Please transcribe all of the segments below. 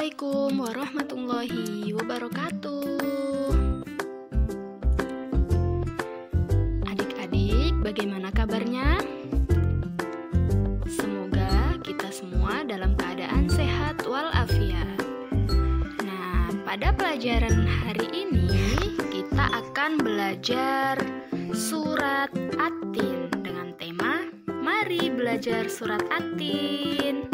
Assalamualaikum warahmatullahi wabarakatuh. Adik-adik, bagaimana kabarnya? Semoga kita semua dalam keadaan sehat walafiat. Nah, pada pelajaran hari ini kita akan belajar surat At-Tin dengan tema Mari Belajar Surat At-Tin.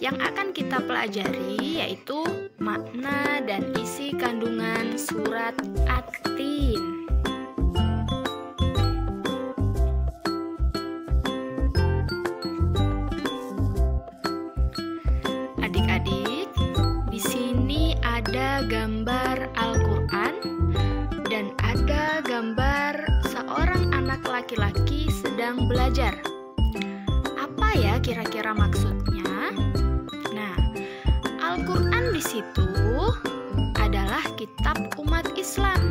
Yang akan kita pelajari yaitu makna dan isi kandungan surat At-Tin. Adik-adik, di sini ada gambar Al-Quran dan ada gambar seorang anak laki-laki sedang belajar. Apa ya kira-kira maksudnya? Al-Quran di situ adalah kitab umat Islam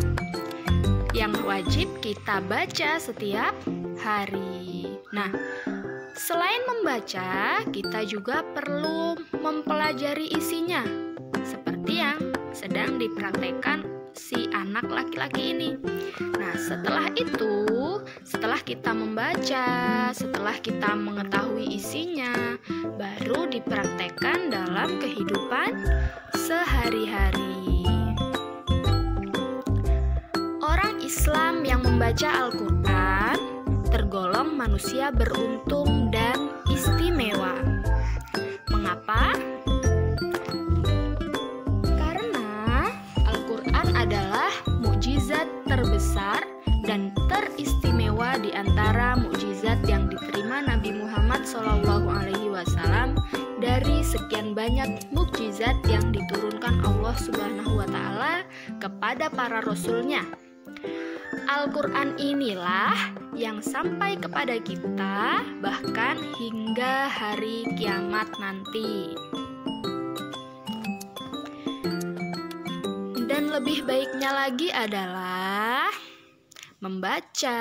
yang wajib kita baca setiap hari. Nah, selain membaca, kita juga perlu mempelajari isinya, seperti yang sedang dipraktekkan si anak laki-laki ini. Nah, setelah itu, setelah kita membaca, setelah kita mengetahui isinya, baru dipraktekkan dalam kehidupan sehari-hari. Orang Islam yang membaca Al-Quran tergolong manusia beruntung dan istimewa. Mengapa? Karena Al-Quran adalah mukjizat terbesar dan teristimewa di antara mukjizat yang diterima Nabi Muhammad SAW dari sekian banyak mukjizat yang diturunkan Allah Subhanahu wa Ta'ala kepada para rasulnya. Al-Quran inilah yang sampai kepada kita bahkan hingga hari kiamat nanti. Dan lebih baiknya lagi adalah membaca,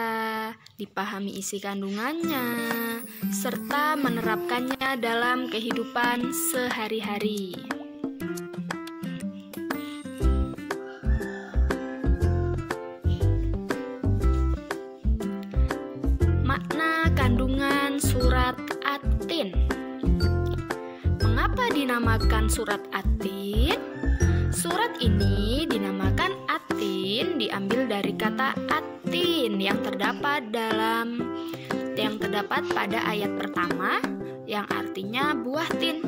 dipahami isi kandungannya, serta menerapkannya dalam kehidupan sehari-hari. Makna kandungan surat At-Tin. Mengapa dinamakan surat At-Tin? Surat ini dinamakan At-Tin diambil dari kata At-Tin yang terdapat pada ayat pertama yang artinya buah tin.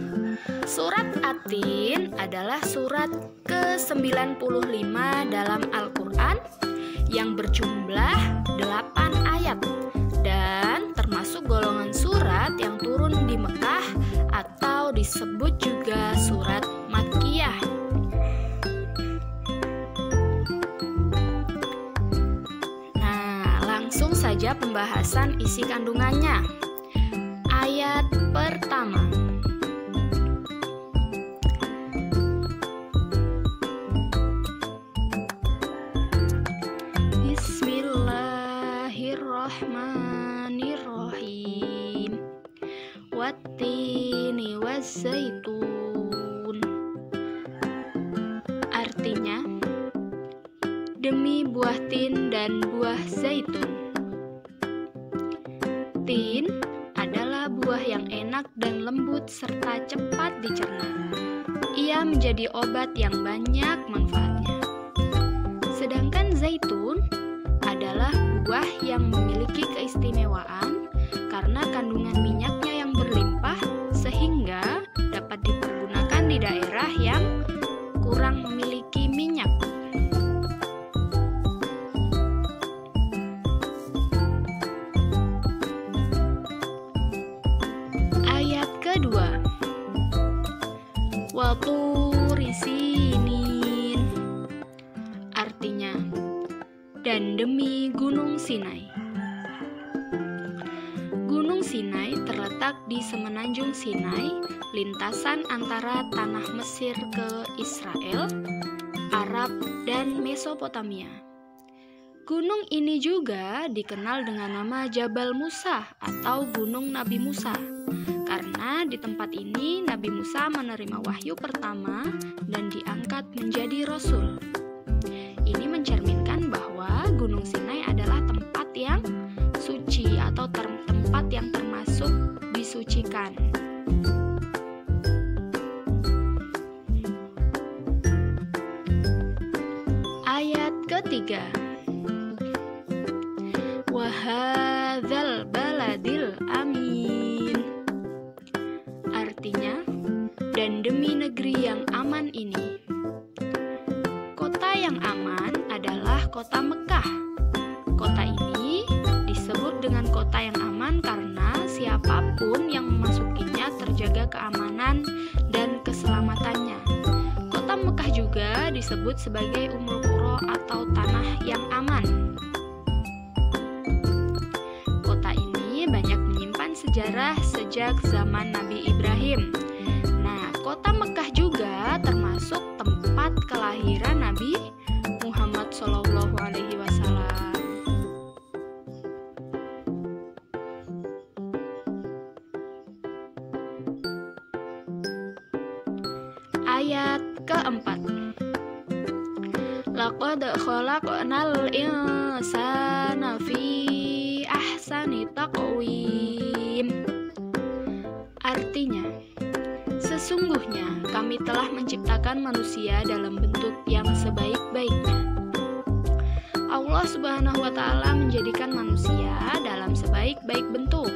Surat At-Tin adalah surat ke-95 dalam Al-Quran yang berjumlah 8 ayat dan termasuk golongan surat yang turun di Mekah atau disebut juga surat Makkiyah. Langsung saja pembahasan isi kandungannya. Ayat pertama. Bismillahirrahmanirrahim. Wattini wazzaitun. Artinya, demi buah tin dan buah zaitun. Tin adalah buah yang enak dan lembut serta cepat dicerna. Ia menjadi obat yang banyak manfaatnya. Sedangkan zaitun adalah buah yang memiliki keistimewaan karena kandungan minyaknya yang berlimpah sehingga dapat dipergunakan di daerah yang kurang memiliki minyak. Kedua, waturi sinin, artinya dan demi Gunung Sinai. Gunung Sinai terletak di semenanjung Sinai, lintasan antara tanah Mesir ke Israel, Arab, dan Mesopotamia. Gunung ini juga dikenal dengan nama Jabal Musa atau Gunung Nabi Musa karena mana di tempat ini Nabi Musa menerima wahyu pertama dan diangkat menjadi rasul. Ini mencerminkan bahwa Gunung Sinai adalah tempat yang suci atau tempat yang termasuk disucikan. Ayat ketiga. Wahadzal baladil amin. Artinya, dan demi negeri yang aman ini. Kota yang aman adalah kota Mekah. Kota ini disebut dengan kota yang aman karena siapapun yang memasukinya terjaga keamanan dan keselamatannya. Kota Mekah juga disebut sebagai Ummul Qura atau tanah yang aman. Kota ini banyak menyimpan sejarah sejak zaman Nabi Ibrahim. Nah, kota Mekah juga termasuk tempat kelahiran Nabi Muhammad SAW. Ayat keempat. Laqad khalaqnal insana fi ahsani taqwim. Artinya, sesungguhnya kami telah menciptakan manusia dalam bentuk yang sebaik-baiknya. Allah Subhanahu wa Ta'ala menjadikan manusia dalam sebaik-baik bentuk.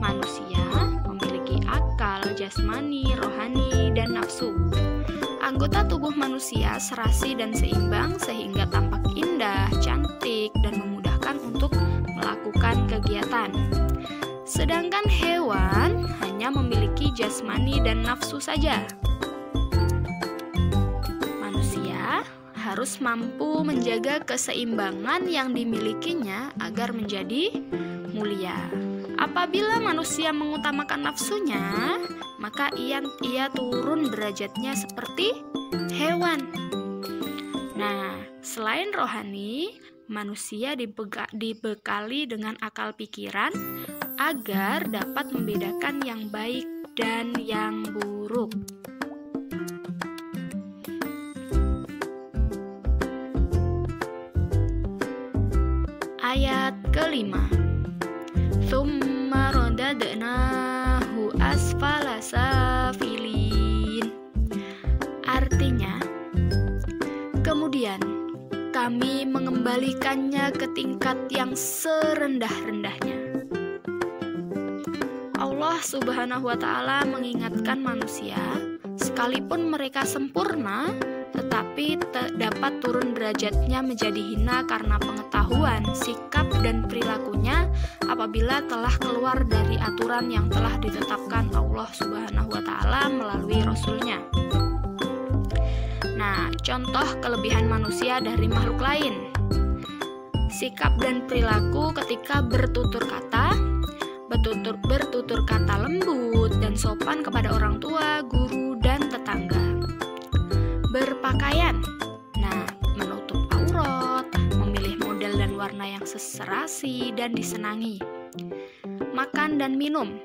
Manusia memiliki akal, jasmani, rohani, dan nafsu. Anggota tubuh manusia serasi dan seimbang sehingga tampak indah, cantik, dan memudahkan untuk melakukan kegiatan. Sedangkan hewan hanya memiliki jasmani dan nafsu saja. Manusia harus mampu menjaga keseimbangan yang dimilikinya agar menjadi mulia. Apabila manusia mengutamakan nafsunya, maka ia turun derajatnya seperti hewan. Nah, selain rohani, manusia dibekali dengan akal pikiran agar dapat membedakan yang baik dan yang buruk. Ayat kelima. Tsumma radadnahu asfala safilin. Artinya, kemudian kami mengembalikannya ke tingkat yang serendah-rendahnya. Allah Subhanahu wa Ta'ala mengingatkan manusia, sekalipun mereka sempurna, tetapi dapat turun derajatnya menjadi hina karena pengetahuan, sikap, dan perilakunya apabila telah keluar dari aturan yang telah ditetapkan Allah Subhanahu wa Ta'ala melalui Rasul-Nya. Nah, contoh kelebihan manusia dari makhluk lain. Sikap dan perilaku ketika bertutur kata lembut dan sopan kepada orang tua, guru, dan tetangga. Berpakaian, nah, menutup aurat, memilih model dan warna yang serasi dan disenangi. Makan dan minum,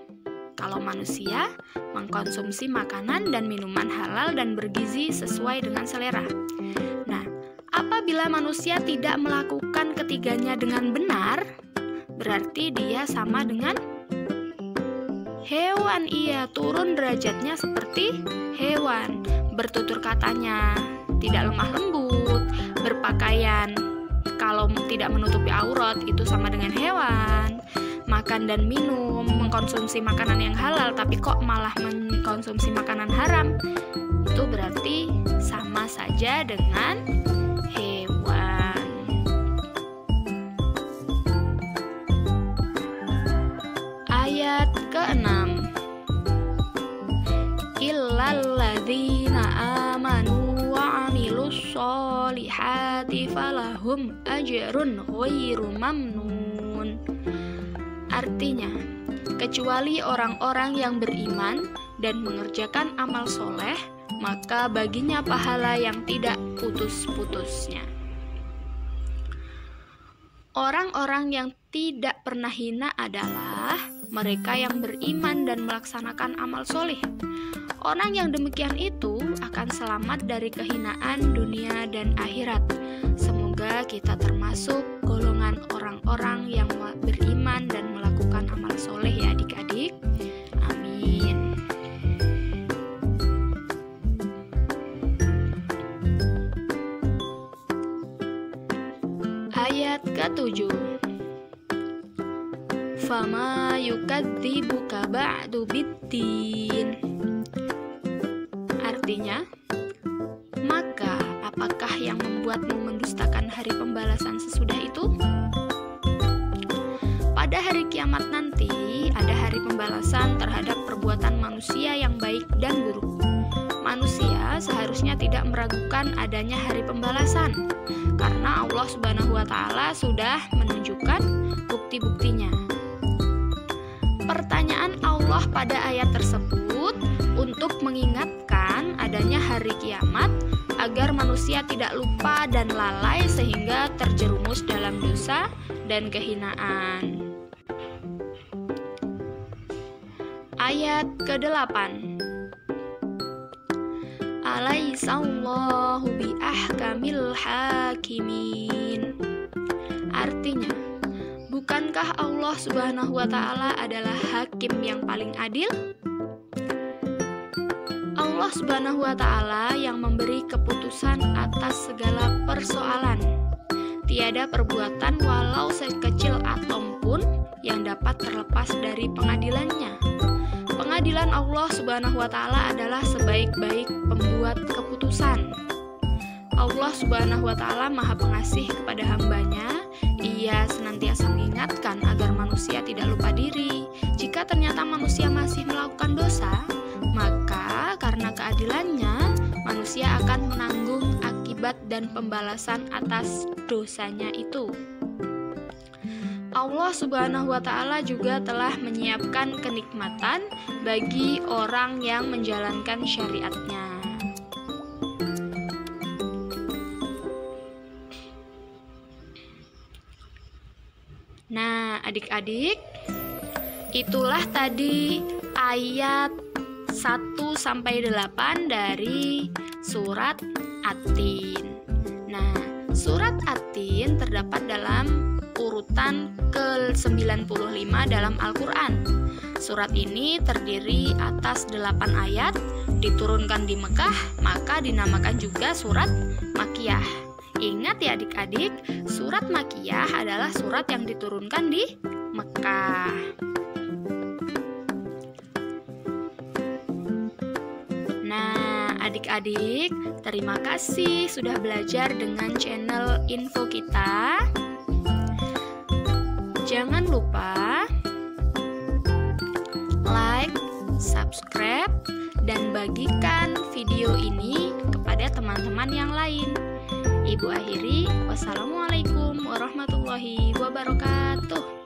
kalau manusia mengkonsumsi makanan dan minuman halal dan bergizi sesuai dengan selera. Nah, apabila manusia tidak melakukan ketiganya dengan benar, berarti dia sama dengan hewan. Ia turun derajatnya seperti hewan. Bertutur katanya tidak lemah lembut, berpakaian kalau tidak menutupi aurat itu sama dengan hewan. Makan dan minum, mengkonsumsi makanan yang halal tapi kok malah mengkonsumsi makanan haram, itu berarti sama saja dengan hewan. Ayat ke-6. Illalladzina amanu wa 'amilus sholihati falahum ajrun ghairu mamnun. Artinya, kecuali orang-orang yang beriman dan mengerjakan amal soleh, maka baginya pahala yang tidak putus-putusnya. Orang-orang yang tidak pernah hina adalah mereka yang beriman dan melaksanakan amal soleh. Orang yang demikian itu akan selamat dari kehinaan dunia dan akhirat. Semoga kita termasuk golongan orang-orang yang beriman dan melakukan amal soleh ya adik-adik. Amin. Ayat ke-7. Fama yukadzibuka ba'du biddin. Artinya, maka apakah yang membuatmu mendustakan hari pembalasan sesudah itu? Pada hari kiamat nanti, ada hari pembalasan terhadap perbuatan manusia yang baik dan buruk. Manusia seharusnya tidak meragukan adanya hari pembalasan, karena Allah Subhanahu wa Ta'ala sudah menunjukkan bukti-buktinya. Pertanyaan Allah pada ayat tersebut untuk mengingatkan adanya hari kiamat agar manusia tidak lupa dan lalai sehingga terjerumus dalam dosa dan kehinaan. Ayat ke-8. Alaihissallahu biahkamil hakimin. Artinya, bukankah Allah Subhanahu wa Ta'ala adalah hakim yang paling adil? Allah Subhanahu wa Ta'ala yang memberi keputusan atas segala persoalan. Tiada perbuatan walau sekecil atom pun yang dapat terlepas dari pengadilannya. Pengadilan Allah Subhanahu wa Ta'ala adalah sebaik-baik pembuat keputusan. Allah Subhanahu wa Ta'ala Maha Pengasih kepada hambanya. Ia senantiasa mengingatkan agar manusia tidak lupa diri. Jika ternyata manusia masih melakukan dosa, maka karena keadilannya, manusia akan menanggung akibat dan pembalasan atas dosanya itu. Allah Subhanahu wa Ta'ala juga telah menyiapkan kenikmatan bagi orang yang menjalankan syariatnya. Nah, adik-adik, itulah tadi ayat 1-8 dari surat At-Tin. Nah, surat At-Tin terdapat dalam urutan ke-95 dalam Al-Quran. Surat ini terdiri atas 8 ayat, diturunkan di Mekah, maka dinamakan juga surat Makkiyah. Ingat ya adik-adik, surat Makkiyah adalah surat yang diturunkan di Mekah. Nah, adik-adik, terima kasih sudah belajar dengan channel info kita. Jangan lupa like, subscribe, dan bagikan video ini kepada teman-teman yang lain. Ibu akhiri, wassalamualaikum warahmatullahi wabarakatuh.